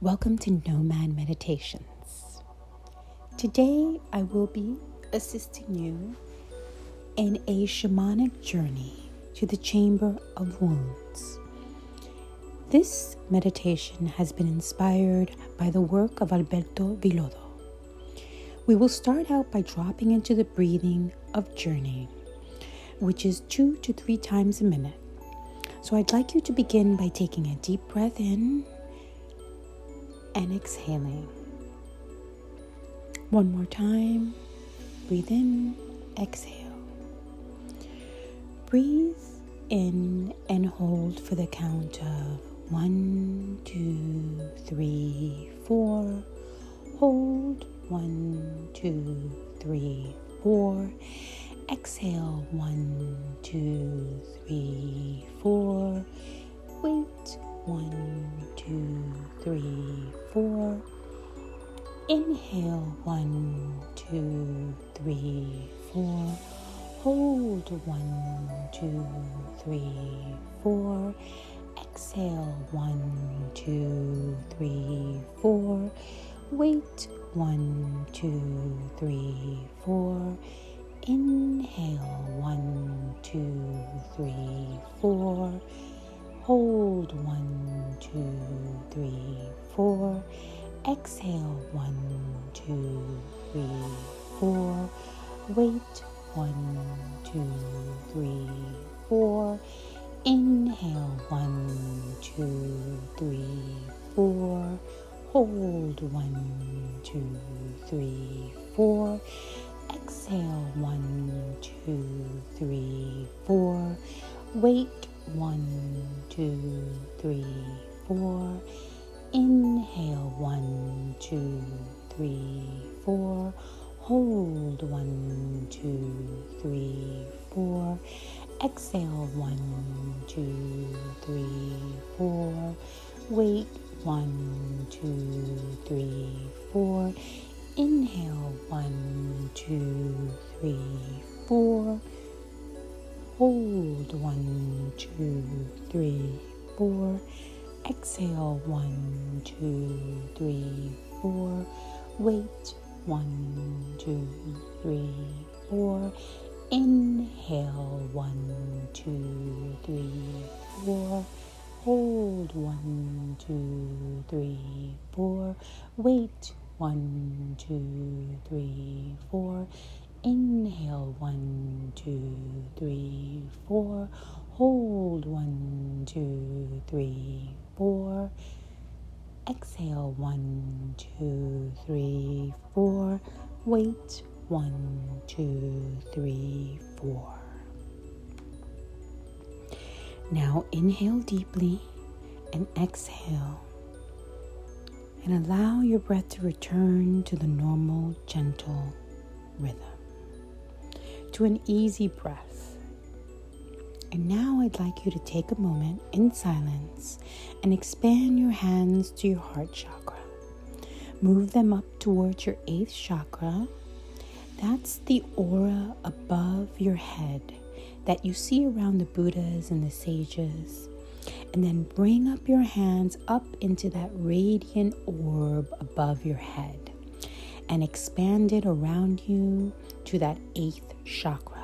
Welcome to Nomad Meditations. Today I will be assisting you in a shamanic journey to the Chamber of Wounds. This meditation has been inspired by the work of Villaodo. We will start out by dropping into the breathing of journey, which is 2 to 3 times a minute. So I'd like you to begin by taking a deep breath in and exhaling. One more time. Breathe in, exhale. Breathe in and hold for the count of 1, 2, 3, 4. Hold 1, 2, 3, 4. Exhale 1, 2, 3, 4. Wait 1, 2, 3, 4. Inhale 1, 2, 3, 4. Hold 1, 2, 3, 4. Exhale 1, 2, 3, 4. Wait 1, 2, 3, 4. Inhale 1, 2, 3, 4. Hold 1, 2, 3, 4. Exhale 1, 2, 3, 4. Wait 1, 2, 3, 4. Inhale 1, 2, 3, 4. Hold 1, 2, 3, 4. Exhale 1, 2, 3, 4. Wait 1, 2, 3, 4. Inhale 1, 2, 3, 4. Hold 1, 2, 3, 4. Exhale 1, 2, 3, 4. Wait 1, 2, 3, 4. Inhale 1, 2, 3, 4. Hold 1, 2, 3, 4. Exhale 1, 2, 3, 4. Wait 1, 2, 3, 4. Inhale 1, 2, 3, 4. Hold 1, 2, 3, 4. Wait 1, 2, 3, 4. Inhale 1, 2, 3, 4. Hold 1, 2, 3, 4. Exhale 1, 2, 3, 4. Wait 1, 2, 3, 4. Now inhale deeply and exhale. And allow your breath to return to the normal, gentle rhythm, to an easy breath. And now I'd like you to take a moment in silence and expand your hands to your heart chakra. Move them up towards your 8th chakra. That's the aura above your head that you see around the Buddhas and the sages. And then bring up your hands up into that radiant orb above your head and expand it around you to that 8th chakra.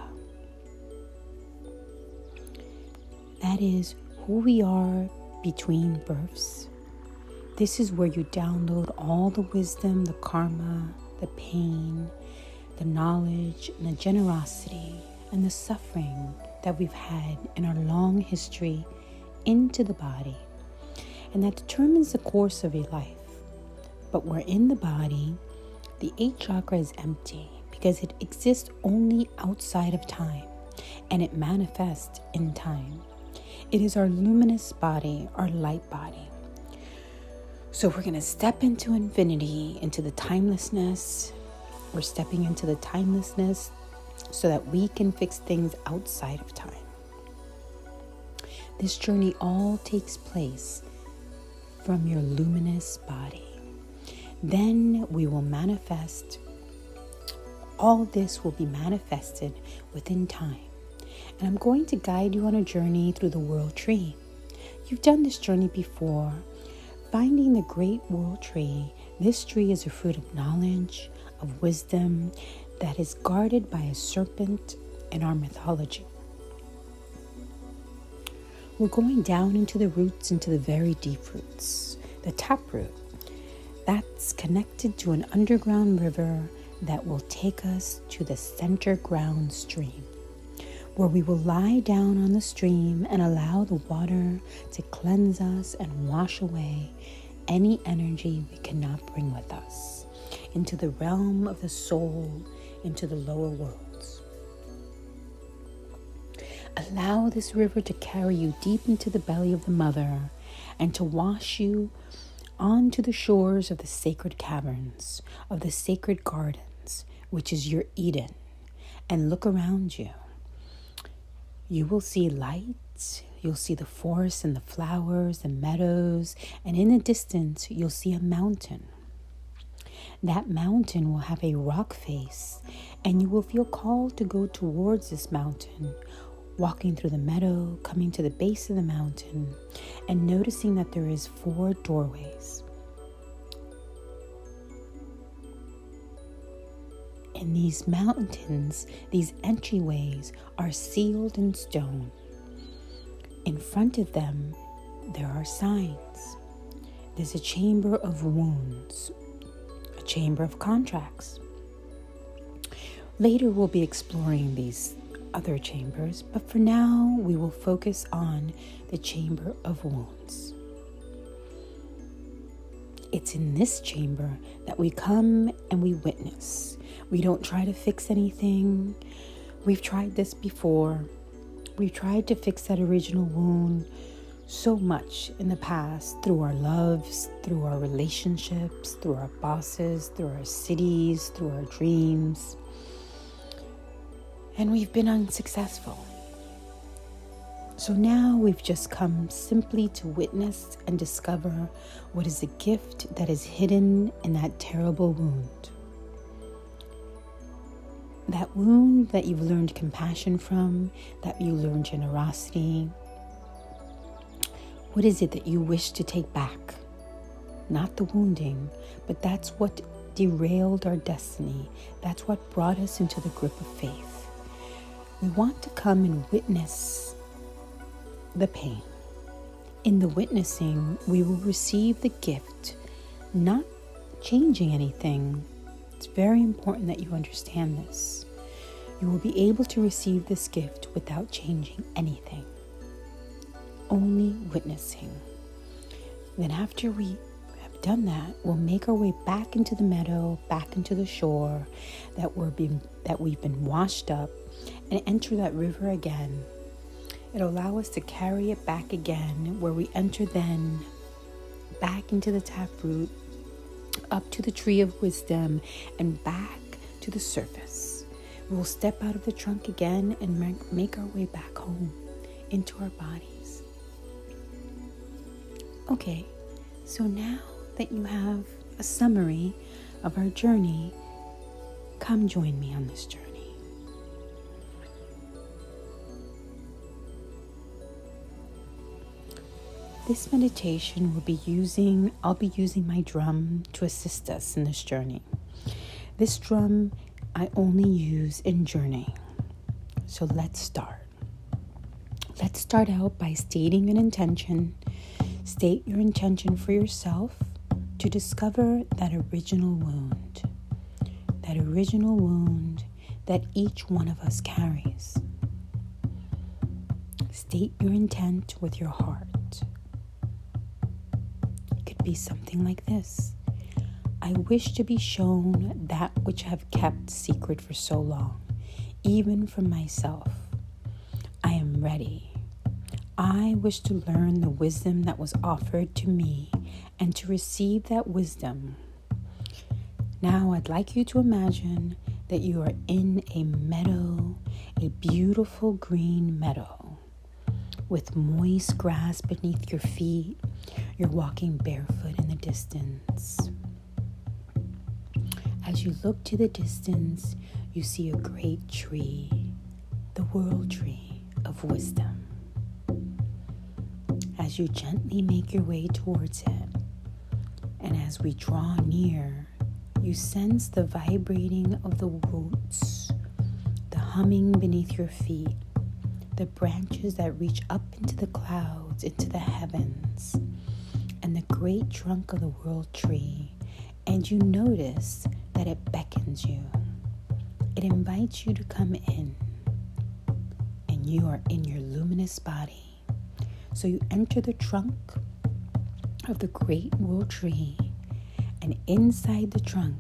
That is who we are between births. This is where you download all the wisdom, the karma, the pain, the knowledge, and the generosity, and the suffering that we've had in our long history into the body. And that determines the course of your life. But we're in the body. The 8th chakra is empty because it exists only outside of time, and it manifests in time. It is our luminous body, our light body. So we're going to step into infinity, into the timelessness. We're stepping into the timelessness so that we can fix things outside of time. This journey all takes place from your luminous body. Then we will manifest. All this will be manifested within time. And I'm going to guide you on a journey through the world tree. You've done this journey before, finding the great world tree, this tree is a fruit of knowledge, of wisdom, that is guarded by a serpent in our mythology. We're going down into the roots, into the very deep roots, the taproot. That's connected to an underground river that will take us to the center ground stream, where we will lie down on the stream and allow the water to cleanse us and wash away any energy we cannot bring with us into the realm of the soul, into the lower worlds. Allow this river to carry you deep into the belly of the mother and to wash you onto the shores of the sacred caverns, of the sacred gardens, which is your Eden. And look around you. You will see light, you'll see the forest and the flowers, the meadows, and in the distance, you'll see a mountain. That mountain will have a rock face, and you will feel called to go towards this mountain, walking through the meadow, coming to the base of the mountain, and noticing that there is 4 doorways. And these mountains, these entryways, are sealed in stone. In front of them, there are signs. There's a chamber of wounds, a chamber of contracts. Later, we'll be exploring these other chambers, but for now, we will focus on the chamber of wounds. It's in this chamber that we come and we witness. We don't try to fix anything. We've tried this before. We've tried to fix that original wound so much in the past through our loves, through our relationships, through our bosses, through our cities, through our dreams. And we've been unsuccessful. So now we've just come simply to witness and discover what is the gift that is hidden in that terrible wound. That wound that you've learned compassion from, that you learned generosity. What is it that you wish to take back? Not the wounding, but that's what derailed our destiny. That's what brought us into the grip of faith. We want to come and witness the pain. In the witnessing, we will receive the gift, not changing anything. It's very important that you understand this. You will be able to receive this gift without changing anything, only witnessing. Then after we have done that, we'll make our way back into the meadow, back into the shore that we've been washed up, and enter that river again. It'll allow us to carry it back again, where we enter then back into the taproot, up to the tree of wisdom, and back to the surface. We'll step out of the trunk again and make our way back home into our bodies. Okay, so now that you have a summary of our journey, come join me on this journey. This meditation I'll be using my drum to assist us in this journey. This drum I only use in journeying. So let's start. Let's start out by stating an intention. State your intention for yourself to discover that original wound that each one of us carries. State your intent with your heart. Be something like this. I wish to be shown that which I have kept secret for so long, even from myself. I am ready. I wish to learn the wisdom that was offered to me and to receive that wisdom. Now I'd like you to imagine that you are in a meadow, a beautiful green meadow, with moist grass beneath your feet. You're walking barefoot in the distance. As you look to the distance, you see a great tree, the world tree of wisdom. As you gently make your way towards it, as we draw near, you sense the vibrating of the roots, the humming beneath your feet, the branches that reach up into the clouds, into the heavens, and the great trunk of the world tree. And you notice that it beckons you. It invites you to come in, and you are in your luminous body. So you enter the trunk of the great world tree, and inside the trunk,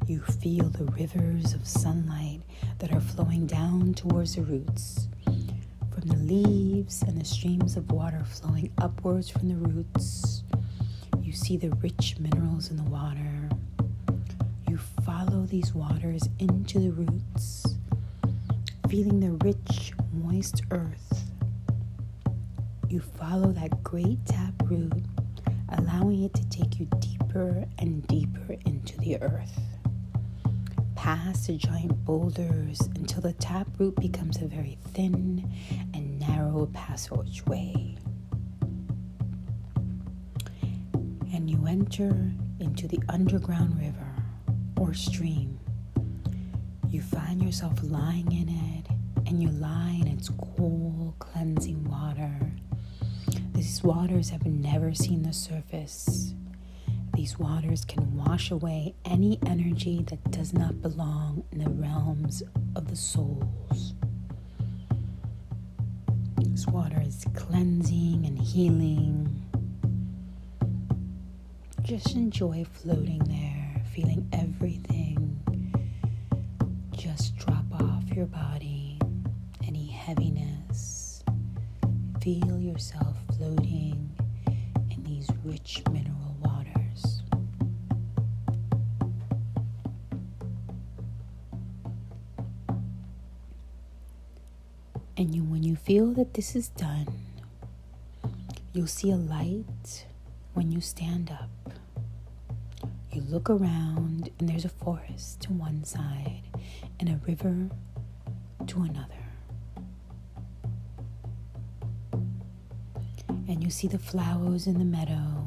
you feel the rivers of sunlight that are flowing down towards the roots. From the leaves and the streams of water flowing upwards from the roots, you see the rich minerals in the water. You follow these waters into the roots, feeling the rich, moist earth. You follow that great taproot, allowing it to take you deeper and deeper into the earth, past the giant boulders until the taproot becomes a very thin and narrow passageway. And you enter into the underground river or stream. You find yourself lying in it, and you lie in its cool, cleansing water. These waters have never seen the surface. These waters can wash away any energy that does not belong in the realms of the souls. This water is cleansing and healing. Just enjoy floating there, feeling everything just drop off your body, any heaviness. Feel yourself floating in these rich mineral waters. And when you feel that this is done, you'll see a light when you stand up. You look around, and there's a forest to one side and a river to another. And you see the flowers in the meadow,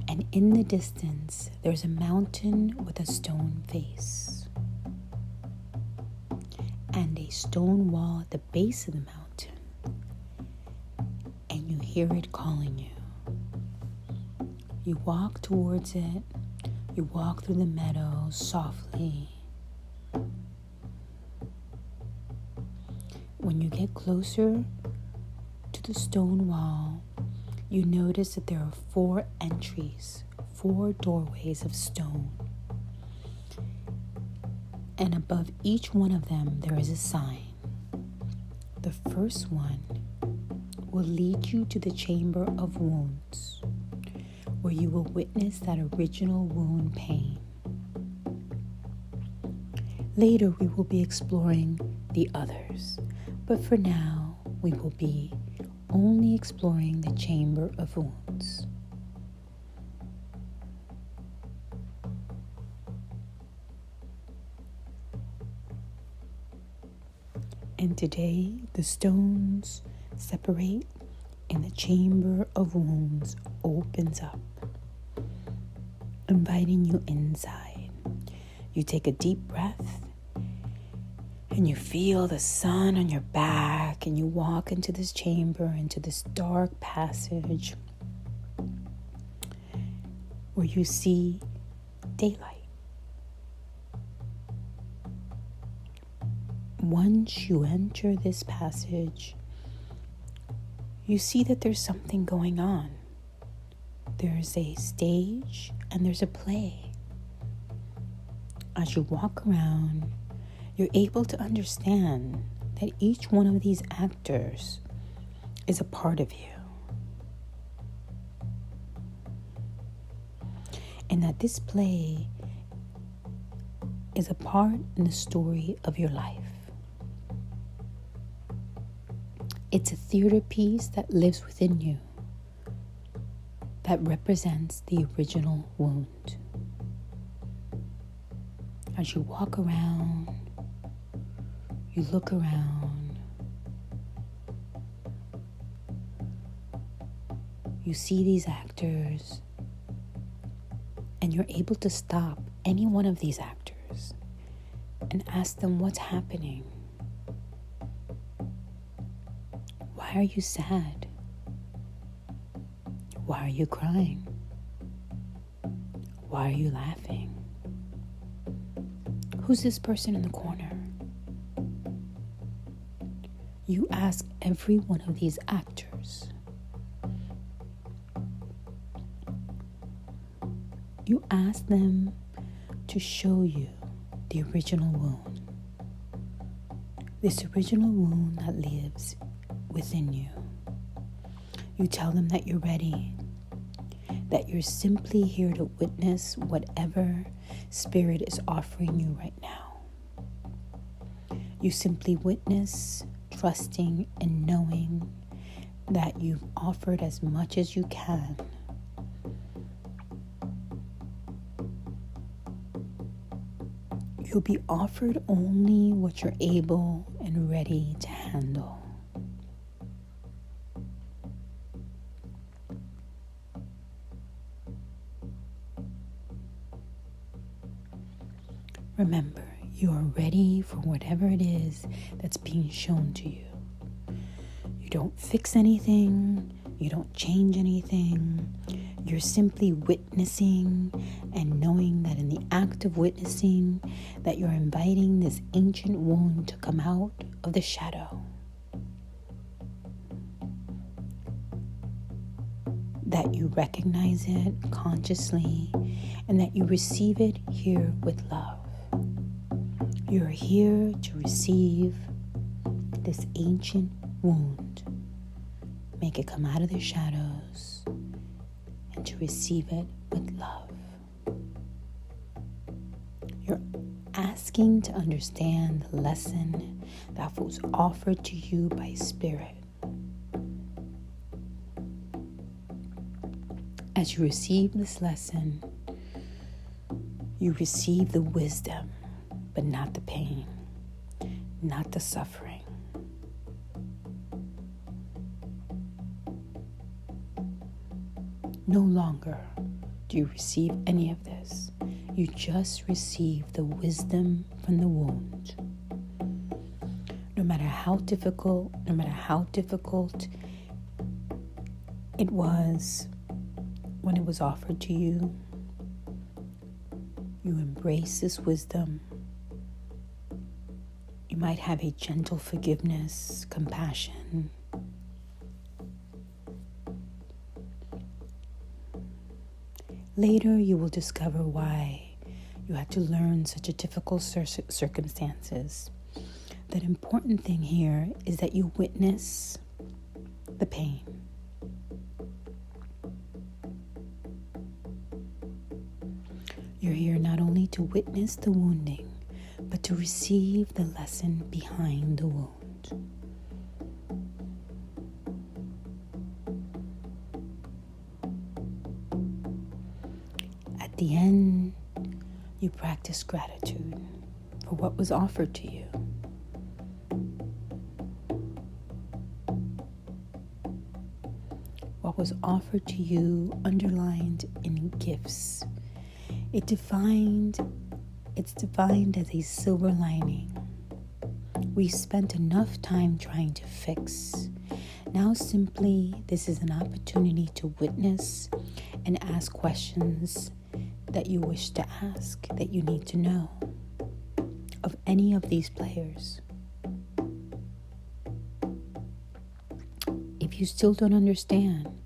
and in the distance there's a mountain with a stone face and a stone wall at the base of the mountain, and you hear it calling you. You walk towards it. You walk through the meadow softly. When you get closer to the stone wall, you notice that there are 4 entries, 4 doorways of stone. And above each one of them, there is a sign. The first one will lead you to the chamber of wounds, where you will witness that original wound pain. Later, we will be exploring the others, but for now, we will be only exploring the chamber of wounds. And today, the stones separate and the chamber of wounds opens up, inviting you inside. You take a deep breath, and you feel the sun on your back, and you walk into this chamber, into this dark passage where you see daylight. Once you enter this passage, you see that there's something going on. There's a stage and there's a play. As you walk around, you're able to understand that each one of these actors is a part of you. And that this play is a part in the story of your life. It's a theater piece that lives within you, that represents the original wound. As you walk around, you look around, you see these actors, And you're able to stop any one of these actors and ask them what's happening. Why are you sad? Why are you crying? Why are you laughing? Who's this person in the corner? You ask every one of these actors. You ask them to show you the original wound. This original wound that lives within you. You tell them that you're ready, that you're simply here to witness whatever spirit is offering you right now. You simply witness, trusting and knowing that you've offered as much as you can. You'll be offered only what you're able and ready to handle. Remember, you are ready for whatever it is that's being shown to you. You don't fix anything. You don't change anything. You're simply witnessing and knowing that in the act of witnessing that you're inviting this ancient wound to come out of the shadow. That you recognize it consciously and that you receive it here with love. You're here to receive this ancient wound. Make it come out of the shadows and to receive it with love. You're asking to understand the lesson that was offered to you by Spirit. As you receive this lesson, you receive the wisdom, but not the pain, not the suffering. No longer do you receive any of this. You just receive the wisdom from the wound. No matter how difficult it was when it was offered to you, you embrace this wisdom. You might have a gentle forgiveness, compassion. Later, you will discover why you had to learn such a difficult circumstances. The important thing here is that you witness the pain. You're here not only to witness the wounding, but to receive the lesson behind the wound. At the end, you practice gratitude for what was offered to you. What was offered to you underlined in gifts. It's defined as a silver lining. We spent enough time trying to fix. Now simply, this is an opportunity to witness and ask questions that you wish to ask, that you need to know of any of these players. If you still don't understand,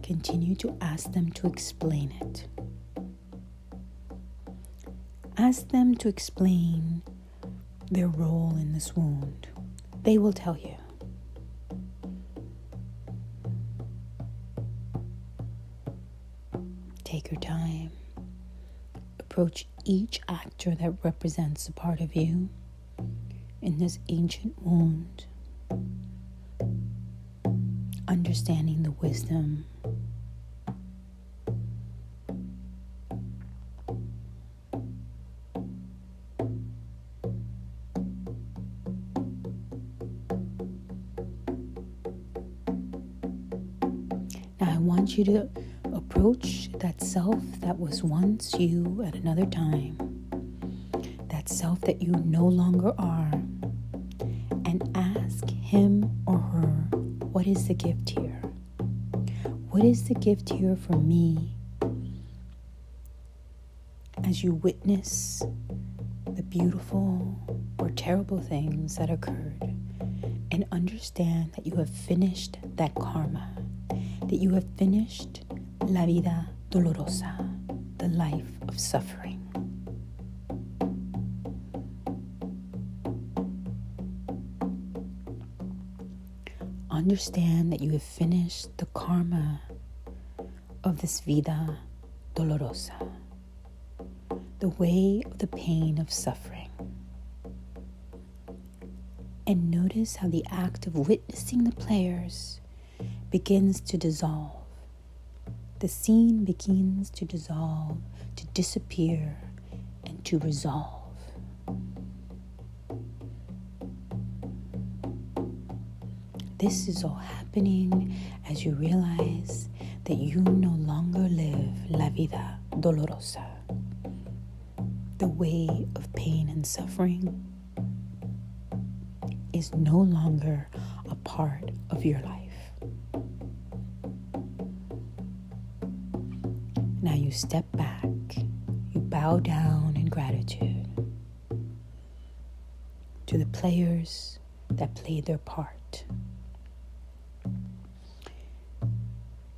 continue to ask them to explain it. Ask them to explain their role in this wound. They will tell you. Take your time. Approach each actor that represents a part of you in this ancient wound. Understanding the wisdom. Now I want you to approach approach that self that was once you at another time, that self that you no longer are, and ask him or her, what is the gift here? What is the gift here for me as you witness the beautiful or terrible things that occurred, and understand that you have finished that karma, that you have finished la vida dolorosa, the life of suffering. Understand that you have finished the karma of this vida dolorosa, the way of the pain of suffering. And notice how the act of witnessing the players begins to dissolve. The scene begins to dissolve, to disappear, and to resolve. This is all happening as you realize that you no longer live la vida dolorosa, the way of pain and suffering is no longer a part of your life. Now you step back, you bow down in gratitude to the players that played their part.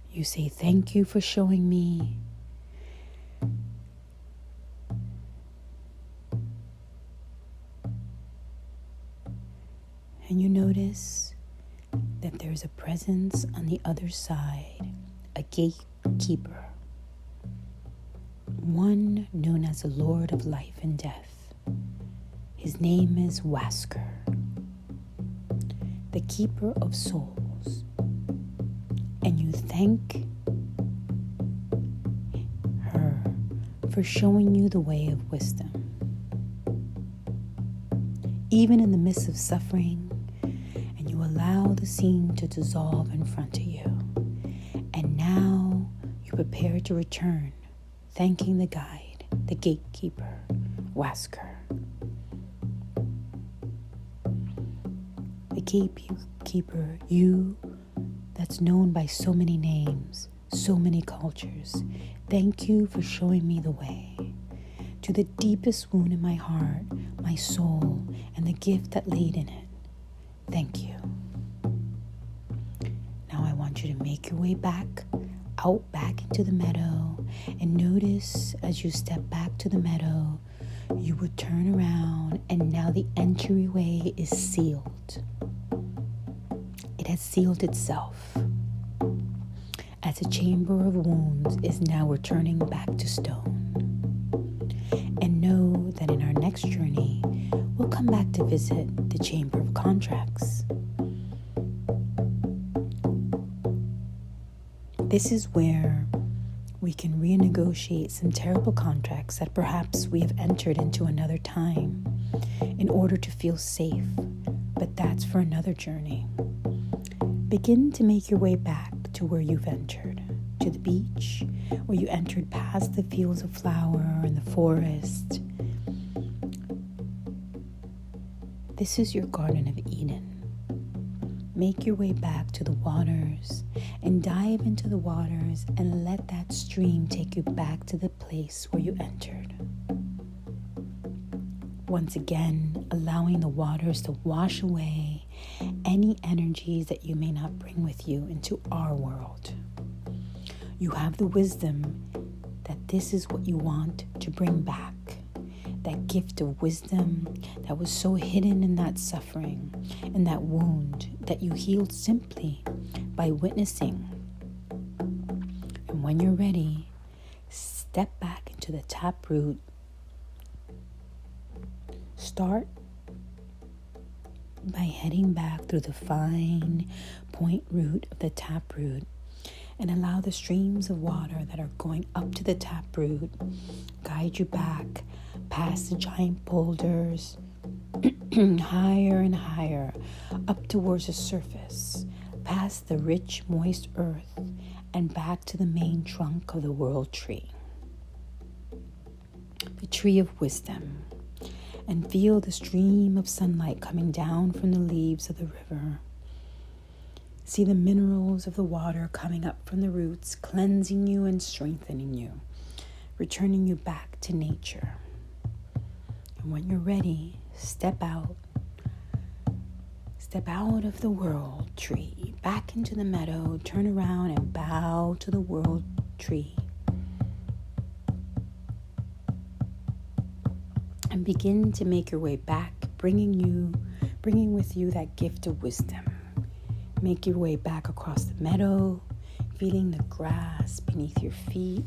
You say, thank you for showing me and you notice that there's a presence on the other side, a gatekeeper, one known as the Lord of Life and Death. His name is Wasker, the keeper of souls. And you thank her for showing you the way of wisdom. Even in the midst of suffering, and you allow the scene to dissolve in front of you. And now you prepare to return, thanking the guide, the gatekeeper, Wasker. The gatekeeper, you that's known by so many names, so many cultures. Thank you for showing me the way to the deepest wound in my heart, my soul, and the gift that laid in it. Thank you. Now I want you to make your way back into the meadow, and notice as you step back to the meadow, you would turn around, and now the entryway is sealed. It has sealed itself, as the chamber of wounds is now returning back to stone. And know that in our next journey, we'll come back to visit the chamber of contracts. This is where we can renegotiate some terrible contracts that perhaps we have entered into another time in order to feel safe, but that's for another journey. Begin to make your way back to where you've entered, to the beach, where you entered past the fields of flower and the forest. This is your Garden of Eden. Make your way back to the waters and dive into the waters and let that stream take you back to the place where you entered. Once again, allowing the waters to wash away any energies that you may not bring with you into our world. You have the wisdom that this is what you want to bring back. That gift of wisdom that was so hidden in that suffering and that wound that you healed simply by witnessing. And when you're ready, step back into the taproot. Start by heading back through the fine point root of the taproot and allow the streams of water that are going up to the taproot guide you back past the giant boulders, higher and higher, up towards the surface, past the rich, moist earth, and back to the main trunk of the world tree, the tree of wisdom, and feel the stream of sunlight coming down from the leaves of the river. See the minerals of the water coming up from the roots, cleansing you and strengthening you, returning you back to nature. And when you're ready, step out of the world tree, back into the meadow, turn around and bow to the world tree. And begin to make your way back, bringing with you that gift of wisdom. Make your way back across the meadow, feeling the grass beneath your feet,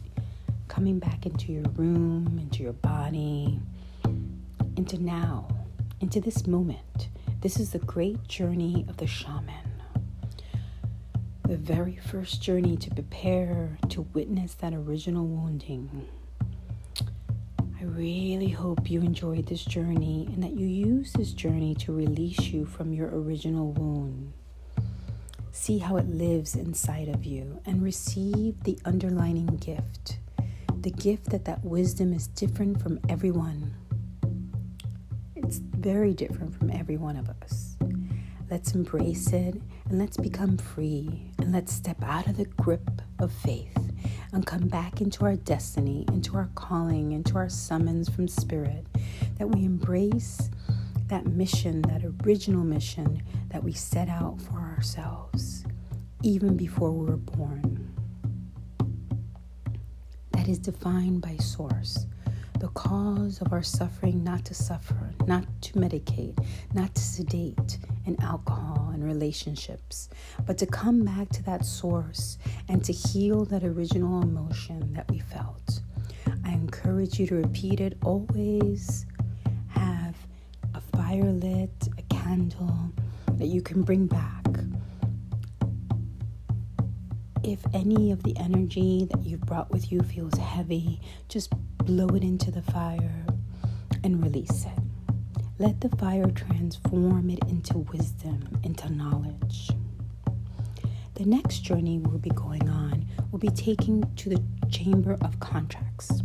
coming back into your room, into your body, into now, into this moment. This is the great journey of the shaman. The very first journey to prepare to witness that original wounding. I really hope you enjoyed this journey and that you use this journey to release you from your original wound. See how it lives inside of you and receive the underlining gift. The gift that wisdom is different from everyone. It's very different from every one of us. Let's embrace it and let's become free and let's step out of the grip of faith and come back into our destiny, into our calling, into our summons from spirit, that we embrace that mission, that original mission that we set out for ourselves, even before we were born. That is defined by Source, the cause of our suffering, not to suffer, not to medicate, not to sedate in alcohol and relationships, but to come back to that source and to heal that original emotion that we felt. I encourage you to repeat it. Always have a fire lit, a candle that you can bring back. If any of the energy that you've brought with you feels heavy, just blow it into the fire and release it. Let the fire transform it into wisdom, into knowledge. The next journey we'll be going on will be taking to the chamber of contracts,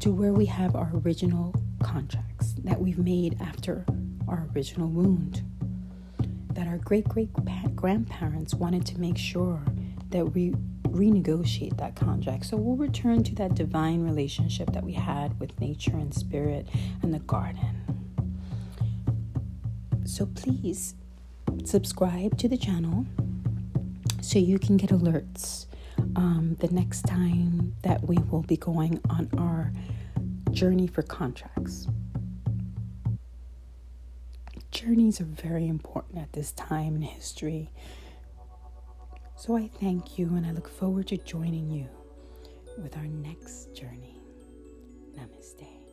to where we have our original contracts that we've made after our original wound, that our great-great-grandparents wanted to make sure that we renegotiate that contract. So we'll return to that divine relationship that we had with nature and spirit and the garden. So please subscribe to the channel so you can get alerts the next time that we will be going on our journey for contracts. Journeys are very important at this time in history. So I thank you and I look forward to joining you with our next journey. Namaste.